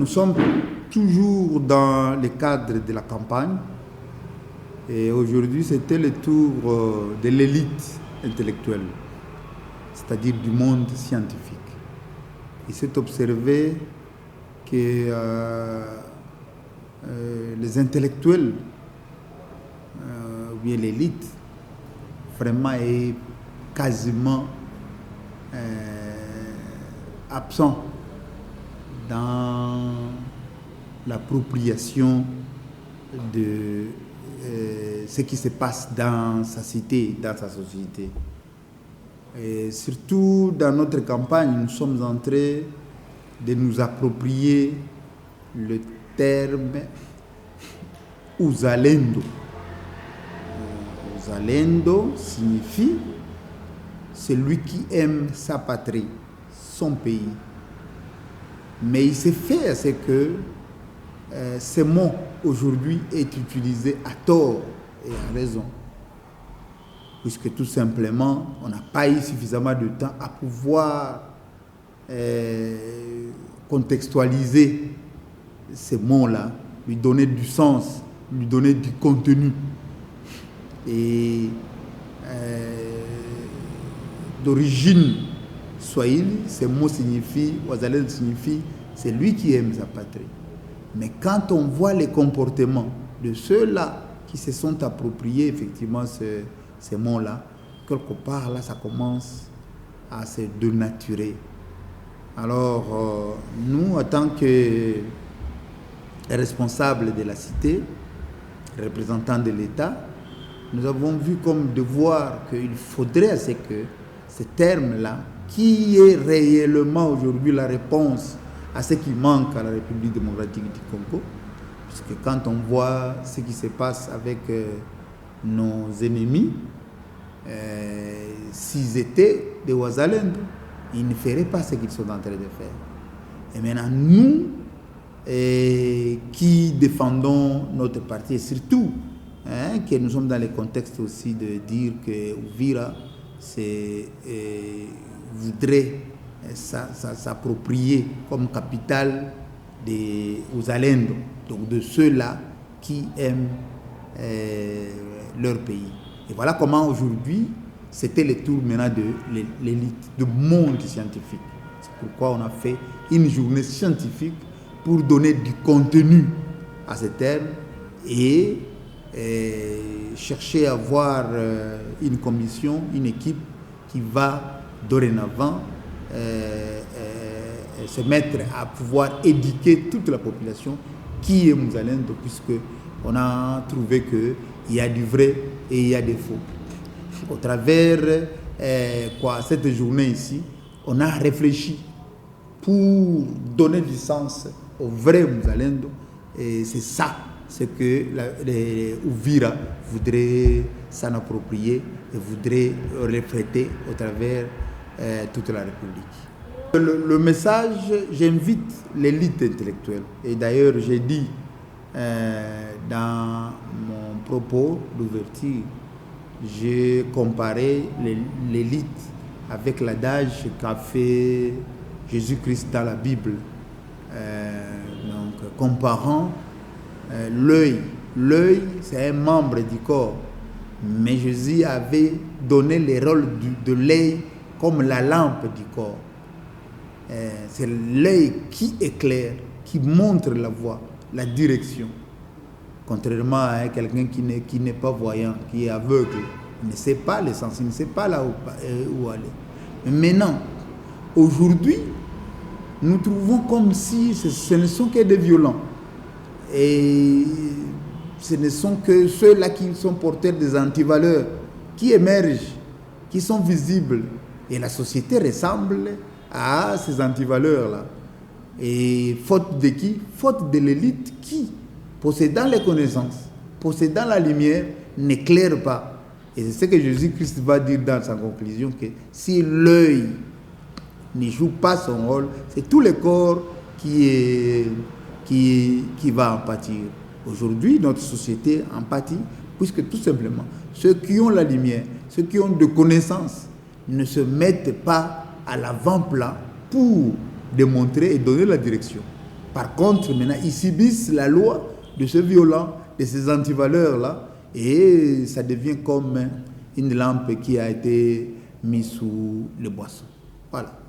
Nous sommes toujours dans le cadre de la campagne et aujourd'hui c'était le tour de l'élite intellectuelle, c'est-à-dire du monde scientifique. Il s'est observé que les intellectuels, ou bien l'élite, vraiment est quasiment absent dans l'appropriation de ce qui se passe dans sa cité, dans sa société. Et surtout dans notre campagne, nous sommes en train de nous approprier le terme uzalendo. Uzalendo signifie celui qui aime sa patrie, son pays. Mais il s'est fait à ce que ce mot aujourd'hui est utilisé à tort et à raison. Puisque tout simplement, on n'a pas eu suffisamment de temps à pouvoir contextualiser ces mots-là, lui donner du sens, lui donner du contenu. Et d'origine swahili, ce mot signifie, wazalendo signifie, c'est lui qui aime sa patrie. Mais quand on voit les comportements de ceux-là qui se sont appropriés effectivement ces mots-là, quelque part là, ça commence à se dénaturer. Alors, nous, en tant que responsables de la cité, représentants de l'État, nous avons vu comme devoir qu'il faudrait à ce que ce terme-là, qui est réellement aujourd'hui la réponse à ce qui manque à la République démocratique du Congo, puisque quand on voit ce qui se passe avec nos ennemis, s'ils étaient des Wazalendo, ils ne feraient pas ce qu'ils sont en train de faire. Et maintenant, nous, qui défendons notre parti, et surtout que nous sommes dans le contexte aussi de dire que Uvira voudrait s'approprier comme capitale des Uzalendo, donc de ceux-là qui aiment leur pays. Et voilà comment aujourd'hui, c'était le tour maintenant de l'élite, du monde scientifique. C'est pourquoi on a fait une journée scientifique pour donner du contenu à ces termes et chercher à avoir une commission, une équipe qui va dorénavant se mettre à pouvoir éduquer toute la population qui est Muzalendo, puisque on a trouvé qu'il y a du vrai et il y a des faux. Au travers cette journée ici, on a réfléchi pour donner du sens au vrai Muzalendo, et c'est ça ce que Uvira voudrait s'en approprier et voudrait refléter au travers toute la République. Le message, j'invite l'élite intellectuelle, et d'ailleurs j'ai dit dans mon propos d'ouverture, j'ai comparé l'élite avec l'adage qu'a fait Jésus-Christ dans la Bible, donc comparant l'œil. L'œil, c'est un membre du corps, mais Jésus avait donné le rôle de l'œil comme la lampe du corps. C'est l'œil qui éclaire, qui montre la voie, la direction. Contrairement à quelqu'un qui n'est pas voyant, qui est aveugle, il ne sait pas le sens, il ne sait pas là où aller. Mais maintenant, aujourd'hui, nous trouvons comme si ce ne sont que des violents. Et ce ne sont que ceux-là qui sont porteurs des antivaleurs, qui émergent, qui sont visibles. Et la société ressemble à ces antivaleurs-là. Et faute de qui? Faute de l'élite qui, possédant les connaissances, possédant la lumière, n'éclaire pas. Et c'est ce que Jésus-Christ va dire dans sa conclusion, que si l'œil ne joue pas son rôle, c'est tout le corps qui va en pâtir. Aujourd'hui, notre société en pâtit, puisque tout simplement, ceux qui ont la lumière, ceux qui ont de connaissances, ne se mettent pas à l'avant-plan pour démontrer et donner la direction. Par contre, maintenant, ils subissent la loi de ce violent, de ces antivaleurs-là, et ça devient comme une lampe qui a été mise sous le boisseau. Voilà.